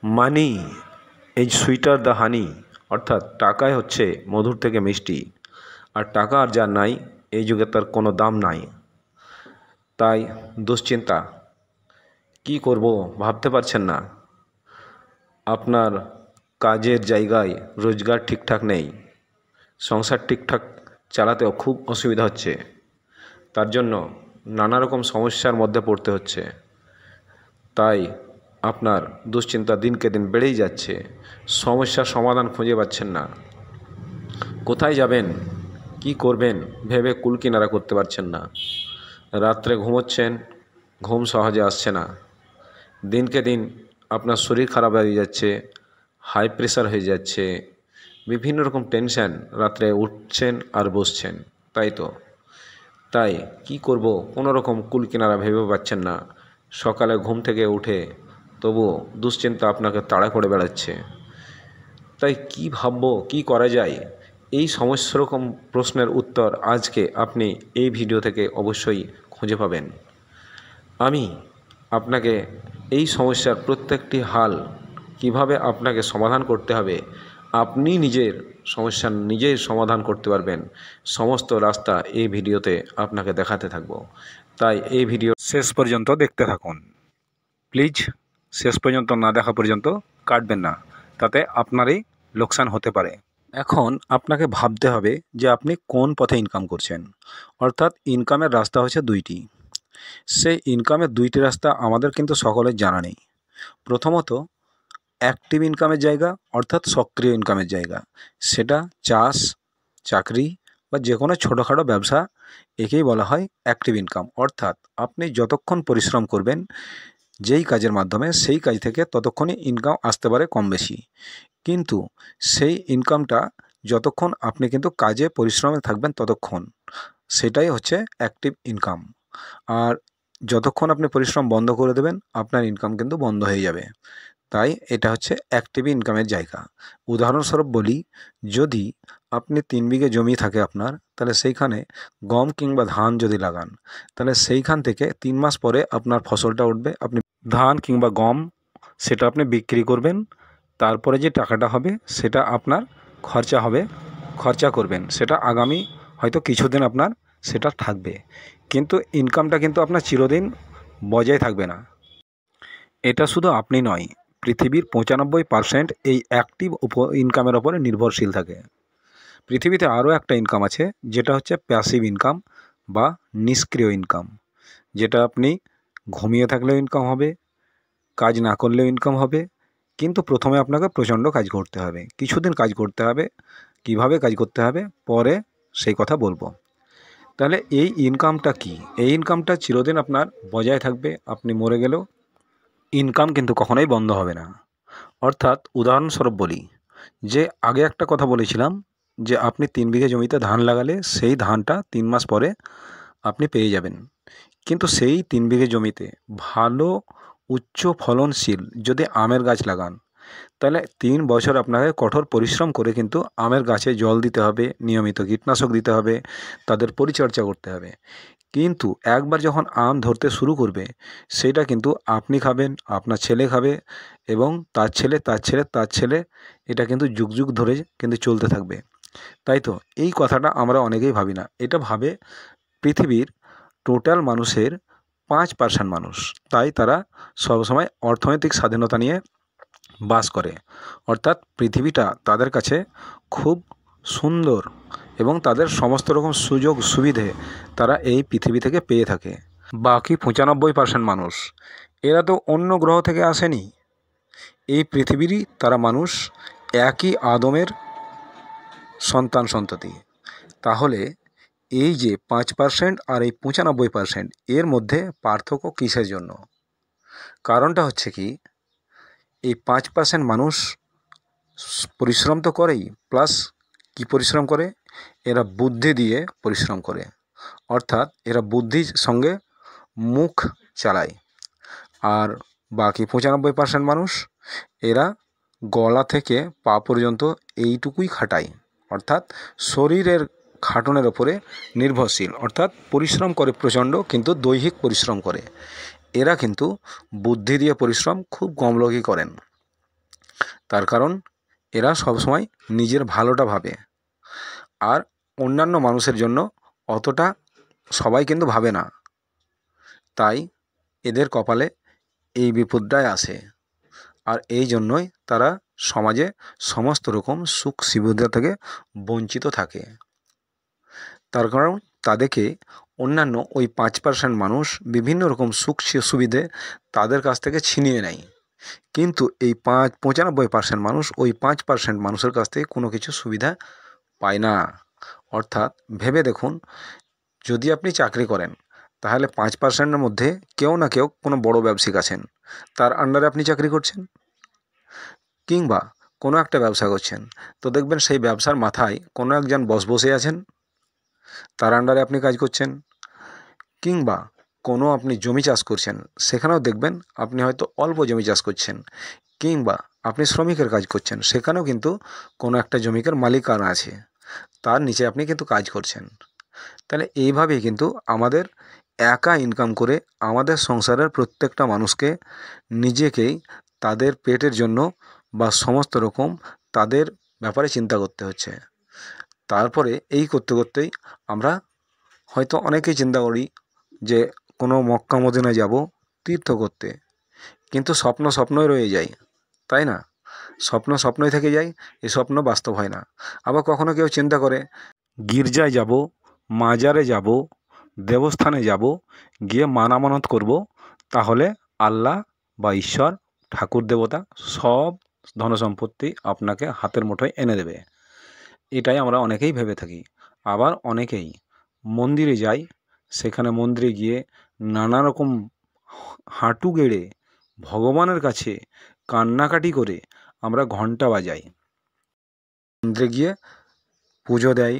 Money is sweater the হানি, অর্থাৎ টাকাই হচ্ছে মধুর থেকে মিষ্টি। আর টাকা আর যার নাই এই যুগে তার কোনো দাম নাই। তাই দুশ্চিন্তা, কি করব ভাবতে পারছেন না। আপনার কাজের জায়গায় রোজগার ঠিকঠাক নেই, সংসার ঠিকঠাক চালাতেও খুব অসুবিধা হচ্ছে, তার জন্য নানা রকম সমস্যার মধ্যে পড়তে হচ্ছে। তাই আপনার দুশ্চিন্তা দিনকে দিন বেড়েই যাচ্ছে, সমস্যার সমাধান খুঁজে পাচ্ছেন না। কোথায় যাবেন, কি করবেন ভেবে কুল কিনারা করতে পারছেন না। রাত্রে ঘুমোচ্ছেন, ঘুম সহজে আসছে না। দিনকে দিন আপনার শরীর খারাপ হয়ে যাচ্ছে, হাই প্রেশার হয়ে যাচ্ছে, বিভিন্ন রকম টেনশন, রাত্রে উঠছেন আর বসছেন। তাই কি করব কোনো রকম কুল কিনারা ভেবে পাচ্ছেন না। সকালে ঘুম থেকে উঠে তবুও দুশ্চিন্তা আপনাকে তাড়া করে বেড়াচ্ছে। তাই কি ভাববো, কি করা যায়, এই সমস্ত রকম প্রশ্নের উত্তর আজকে আপনি এই ভিডিও থেকে অবশ্যই খুঁজে পাবেন। আমি আপনাকে এই সমস্যার প্রত্যেকটি হাল কিভাবে আপনাকে সমাধান করতে হবে, আপনি নিজের সমস্যার নিজেই সমাধান করতে পারবেন, সমস্ত রাস্তা এই ভিডিওতে আপনাকে দেখাতে থাকব। তাই এই ভিডিও শেষ পর্যন্ত দেখতে থাকুন। প্লিজ শেষ পর্যন্ত না দেখা পর্যন্ত কাটবেন না, তাতে আপনারই লোকসান হতে পারে। এখন আপনাকে ভাবতে হবে যে আপনি কোন পথে ইনকাম করছেন। অর্থাৎ ইনকামের রাস্তা হচ্ছে দুইটি। সেই ইনকামের দুইটি রাস্তা আমাদের কিন্তু সকলের জানা নেই। প্রথমত অ্যাক্টিভ ইনকামের জায়গা, অর্থাৎ সক্রিয় ইনকামের জায়গা, সেটা চাষ, চাকরি বা যে কোনো ছোটোখাটো ব্যবসা, একেই বলা হয় অ্যাক্টিভ ইনকাম। অর্থাৎ আপনি যতক্ষণ পরিশ্রম করবেন যেই কাজের মাধ্যমে, সেই কাজ থেকে ততক্ষণই ইনকাম আসতে পারে কম বেশি। কিন্তু সেই ইনকামটা যতক্ষণ আপনি কিন্তু কাজে পরিশ্রমে থাকবেন ততক্ষণ, সেটাই হচ্ছে অ্যাক্টিভ ইনকাম। আর যতক্ষণ আপনি পরিশ্রম বন্ধ করে দেবেন আপনার ইনকাম কিন্তু বন্ধ হয়ে যাবে। তাই এটা হচ্ছে অ্যাক্টিভ ইনকামের জায়গা। উদাহরণস্বরূপ বলি, যদি আপনি 3 বিঘে জমি থাকে আপনার, তাহলে সেইখানে গম কিংবা ধান যদি লাগান, তাহলে সেইখান থেকে 3 মাস পরে আপনার ফসলটা উঠবে। আপনি ধান কিংবা গম সেটা আপনি বিক্রি করবেন, তারপরে যে টাকাটা হবে সেটা আপনার খরচা করবেন, সেটা আগামী হয়তো কিছুদিন আপনার সেটা থাকবে, কিন্তু ইনকামটা কিন্তু আপনার চিরদিন বজায় থাকবে না। এটা শুধু আপনি নয়, পৃথিবীর 95% এই অ্যাক্টিভ ইনকামের ওপরে নির্ভরশীল থাকে। পৃথিবীতে আরও একটা ইনকাম আছে, যেটা হচ্ছে প্যাসিভ ইনকাম বা নিষ্ক্রিয় ইনকাম, যেটা আপনি ঘুমিয়ে থাকলেও ইনকাম হবে, কাজ না করলেও ইনকাম হবে। কিন্তু প্রথমে আপনাকে প্রচণ্ড কাজ করতে হবে, কিছুদিন কাজ করতে হবে। কিভাবে কাজ করতে হবে পরে সেই কথা বলবো। তাহলে এই ইনকামটা কি? এই ইনকামটা চিরদিন আপনার বজায় থাকবে, আপনি মরে গেলেও ইনকাম কিন্তু কখনোই বন্ধ হবে না। অর্থাৎ উদাহরণস্বরূপ বলি, যে আগে একটা কথা বলেছিলাম যে আপনি 3 বিঘে জমিতে ধান লাগালে সেই ধানটা 3 মাস পরে আপনি পেয়ে যাবেন। কিন্তু সেই 3 বিঘে জমিতে ভালো উচ্চ ফলনশীল যদি আমের গাছ লাগান, তাহলে 3 বছর আপনাকে কঠোর পরিশ্রম করে কিন্তু আমের গাছে জল দিতে হবে, নিয়মিত কীটনাশক দিতে হবে, তাদের পরিচর্যা করতে হবে। কিন্তু একবার যখন আম ধরতে শুরু করবে, সেইটা কিন্তু আপনি খাবেন, আপনার ছেলে খাবে এবং তার ছেলে, তার ছেলে, তার ছেলে, এটা কিন্তু যুগ যুগ ধরে কিন্তু চলতে থাকবে। তাই তো এই কথাটা আমরা অনেকেই ভাবি না। এটা ভাবে পৃথিবীর টোটাল মানুষের 5% মানুষ। তাই তারা সবসময় অর্থনৈতিক স্বাধীনতা নিয়ে বাস করে। অর্থাৎ পৃথিবীটা তাদের কাছে খুব সুন্দর এবং তাদের সমস্ত রকম সুযোগ সুবিধে তারা এই পৃথিবী থেকে পেয়ে থাকে। বাকি 95% মানুষ, এরা তো অন্য গ্রহ থেকে আসেনি, এই পৃথিবীরই তারা মানুষ, একই আদমের সন্ততি। তাহলে এই যে 5% আর এই 95%, এর মধ্যে পার্থক্য কিসের জন্য? কারণটা হচ্ছে কি, এই 5% মানুষ পরিশ্রম তো করেই, প্লাস কি পরিশ্রম করে, এরা বুদ্ধি দিয়ে পরিশ্রম করে। অর্থাৎ এরা বুদ্ধির সঙ্গে মুখ চালায়। আর বাকি 95% মানুষ, এরা গলা থেকে পা পর্যন্ত এইটুকুই খাটায়। অর্থাৎ শরীরের খাটনের ওপরে নির্ভরশীল, অর্থাৎ পরিশ্রম করে প্রচণ্ড, কিন্তু দৈহিক পরিশ্রম করে। এরা কিন্তু বুদ্ধি দিয়ে পরিশ্রম খুব কম লোকই করেন। তার কারণ এরা সবসময় নিজের ভালোটা ভাবে, আর অন্যান্য মানুষের জন্য অতটা সবাই কিন্তু ভাবে না। তাই এদের কপালে এই বিপদটাই আসে, আর এই জন্যই তারা সমাজে সমস্ত রকম সুখ সুবিধা থেকে বঞ্চিত থাকে। তার কারণ তাদেরকে অন্যান্য ওই 5% মানুষ বিভিন্ন রকম সুখ সুবিধে তাদের কাছ থেকে ছিনিয়ে নেয়, কিন্তু এই 95% মানুষ ওই 5% মানুষের কাছ থেকে কোনো কিছু সুবিধা পায় না। অর্থাৎ ভেবে দেখুন, যদি আপনি চাকরি করেন তাহলে 5%-এর মধ্যে কেউ না কেউ কোনো বড় ব্যবসায়িক আছেন, তার আন্ডারে আপনি চাকরি করছেন, কিংবা কোনো একটা ব্যবসা করছেন, তো দেখবেন সেই ব্যবসার মাথায় কোনো একজন বস বসে আছেন, তার আন্ডারে আপনি কাজ করছেন। কিংবা কোনো আপনি জমি চাষ করছেন, সেখানেও দেখবেন আপনি হয়তো অল্প জমি চাষ করছেন, কিংবা আপনি শ্রমিকের কাজ করছেন, সেখানেও কিন্তু কোনো একটা জমিকের মালিকানা আছে, তার নিচে আপনি কিন্তু কাজ করছেন। তাহলে এইভাবেই কিন্তু আমাদের একা ইনকাম করে আমাদের সংসারের প্রত্যেকটা মানুষকে নিজেকেই তাদের পেটের জন্য বা সমস্ত রকম তাদের ব্যাপারে চিন্তা করতে হচ্ছে। তারপরে এই করতে করতেই আমরা হয়তো অনেকেই চিন্তা করি যে কোনো মক্কা মদিনায় যাব তীর্থ করতে, কিন্তু স্বপ্ন স্বপ্নই রয়ে যায়, তাই না? স্বপ্ন স্বপ্নই থেকে যায়, এই স্বপ্ন বাস্তব হয় না। আবার কখনো কেউ চিন্তা করে গির্জায় যাব, মাজারে যাব, দেবস্থানে যাব, গিয়ে মান আমানত করব, তাহলে আল্লাহ বা ঈশ্বর ঠাকুর দেবতা সব ধনসম্পত্তি আপনাকে হাতের মুঠোয় এনে দেবে। এটাই আমরা অনেকেই ভেবে থাকি। আবার অনেকেই মন্দিরে যায়, সেখানে মন্দিরে গিয়ে নানা রকম হাঁটু গেড়ে ভগবানের কাছে কান্নাকাটি করে আমরা ঘন্টা বাজাই। মন্দিরে গিয়ে পুজো দেয়,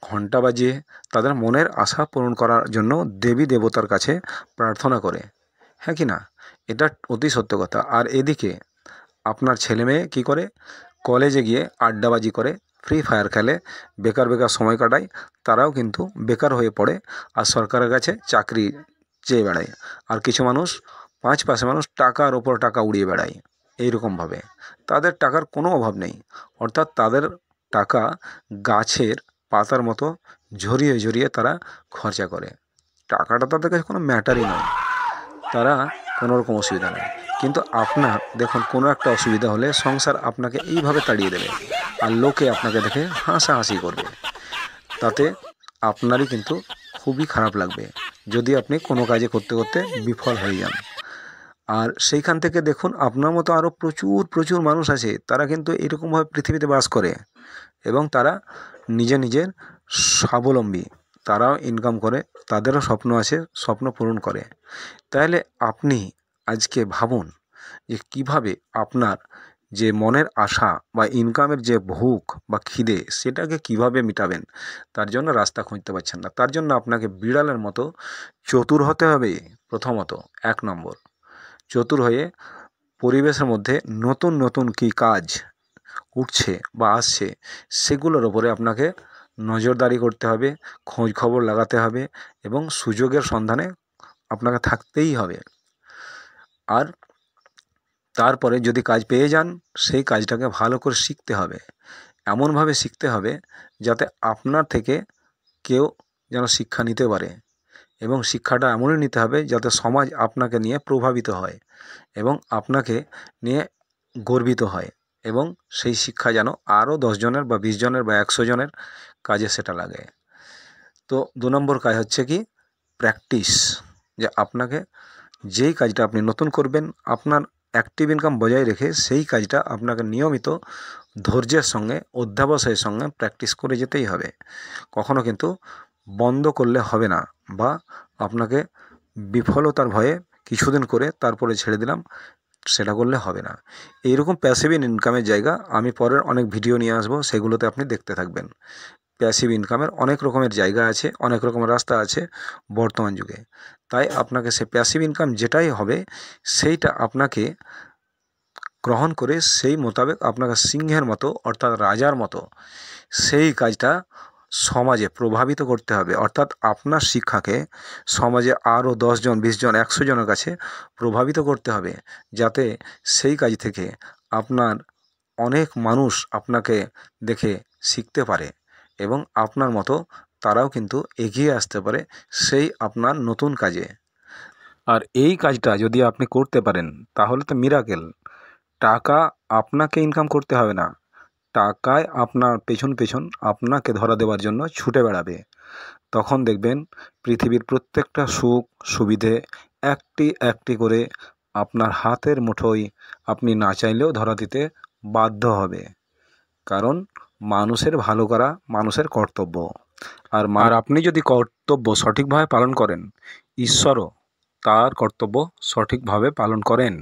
ঘন্টা বাজিয়ে তাদের মনের আশা পূরণ করার জন্য দেবী দেবতার কাছে প্রার্থনা করে, হ্যাঁ কি না? এটা অতি সত্য কথা। আর এদিকে আপনার ছেলে মেয়ে কী করে? কলেজে গিয়ে আড্ডাবাজি করে, ফ্রি ফায়ার খেলে, বেকার বেকার সময় কাটায়, তারাও কিন্তু বেকার হয়ে পড়ে আর সরকারের কাছে চাকরি চেয়ে বেড়ায়। আর কিছু মানুষ 5% মানুষ টাকার ওপর টাকা উড়িয়ে বেড়ায় এইরকমভাবে। তাদের টাকার কোনো অভাব নেই, অর্থাৎ তাদের টাকা গাছের পাতার মতো ঝরিয়ে ঝরিয়ে তারা খরচা করে। টাকাটা তাদের কাছে কোনো ম্যাটারই নয়, তারা কোনো রকম অসুবিধা নেই। কিন্তু আপনার দেখুন, কোনো একটা অসুবিধা হলে সংসার আপনাকে এইভাবে তাড়িয়ে দেবে, আর লোকে আপনাকে দেখে হাসাহাসি করবে, তাতে আপনারই কিন্তু খুবই খারাপ লাগবে যদি আপনি কোনো কাজে করতে করতে বিফল হয়ে যান। আর সেইখান থেকে দেখুন, আপনার মতো আরও প্রচুর প্রচুর মানুষ আছে, তারা কিন্তু এরকমভাবে পৃথিবীতে বাস করে এবং তারা নিজের স্বাবলম্বী, তারাও ইনকাম করে, তাদেরও স্বপ্ন আছে, স্বপ্ন পূরণ করে। তাহলে আপনি আজকে ভাবুন যে কীভাবে আপনার যে মনের আশা বা ইনকামের যে ভুখ বা খিদে, সেটাকে কিভাবে মিটাবেন। তার জন্য রাস্তা খুঁজতে পারছেন না, তার জন্য আপনাকে বিড়ালের মতো চতুর হতে হবে। প্রথমত 1 নম্বর, চতুর হয়ে পরিবেশের মধ্যে নতুন নতুন কী কাজ উঠছে বা আসছে সেগুলোর ওপরে আপনাকে নজরদারি করতে হবে, খোঁজ খবর লাগাতে হবে এবং সুযোগের সন্ধানে আপনাকে থাকতেই হবে। আর তারপরে যদি কাজ পেয়ে যান, সেই কাজটাকে ভালো করে শিখতে হবে, এমনভাবে শিখতে হবে যাতে আপনার থেকে কেউ যেন শিক্ষা নিতে পারে, এবং শিক্ষাটা এমনই নিতে হবে যাতে সমাজ আপনাকে নিয়ে প্রভাবিত হয় এবং আপনাকে নিয়ে গর্বিত হয়, এবং সেই শিক্ষা যেন আরও 10 জনের বা 20 জনের বা 100 জনের কাজে সেটা লাগে। তো 2 নম্বর কাজ হচ্ছে কি? প্র্যাকটিস। যে আপনাকে যেই কাজটা আপনি নতুন করবেন, আপনার অ্যাক্টিভ ইনকাম বজায় রেখে সেই কাজটা আপনাকে নিয়মিত ধৈর্যের সঙ্গে অধ্যাবসায়ের সঙ্গে প্র্যাকটিস করে যেতেই হবে। কখনো কিন্তু বন্ধ করলে হবে না, বা আপনাকে বিফলতার ভয়ে কিছুদিন করে তারপরে ছেড়ে দিলাম, সেটা করলে হবে না। এইরকম প্যাসিভ ইনকামের জায়গা আমি পরের অনেক ভিডিও নিয়ে আসবো, সেগুলোতে আপনি দেখতে থাকবেন। প্যাসিভ ইনকামের অনেক রকমের জায়গা আছে, অনেক রকমের রাস্তা আছে বর্তমান যুগে। তাই আপনাকে সে প্যাসিভ ইনকাম যেটাই হবে, সেইটা আপনাকে গ্রহণ করে সেই মোতাবেক আপনাকে সিংহের মতো, অর্থাৎ রাজার মতো সেই কাজটা সমাজে প্রভাবিত করতে হবে। অর্থাৎ আপনার শিক্ষাকে সমাজে আরও 10 জন, 20 জন, 100 জনের কাছে প্রভাবিত করতে হবে, যাতে সেই কাজ থেকে আপনার অনেক মানুষ আপনাকে দেখে শিখতে পারে এবং আপনার মতো তারাও কিন্তু এগিয়ে আসতে পারে সেই আপনার নতুন কাজে। আর এই কাজটা যদি আপনি করতে পারেন তাহলে তো মিরাকেল। টাকা আপনাকে ইনকাম করতে হবে না, টাকায় আপনার পেছন পেছন আপনাকে ধরা দেওয়ার জন্য ছুটে বেড়াবে। তখন দেখবেন পৃথিবীর প্রত্যেকটা সুখ সুবিধে একটি একটি করে আপনার হাতের মুঠোয় আপনি না চাইলেও ধরা দিতে বাধ্য হবে। কারণ মানুষের ভালো করা মানুষের কর্তব্য। আর আপনি যদি কর্তব্য সঠিকভাবে পালন করেন, ঈশ্বরও তার কর্তব্য সঠিকভাবে পালন করেন।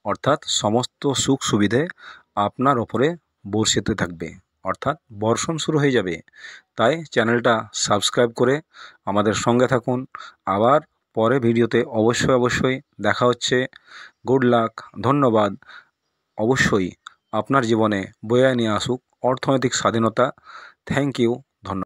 অর্থাৎ সমস্ত সুখ সুবিধে আপনার ওপরে বর্ষিতে থাকবে, অর্থাৎ বর্ষণ শুরু হয়ে যাবে। তাই চ্যানেলটা সাবস্ক্রাইব করে আমাদের সঙ্গে থাকুন। আবার পরে ভিডিওতে অবশ্যই দেখা হচ্ছে। গুড লাক, ধন্যবাদ। অবশ্যই আপনার জীবনে বয়ে নিয়ে আসুক অর্থনৈতিক স্বাধীনতা। Thank you.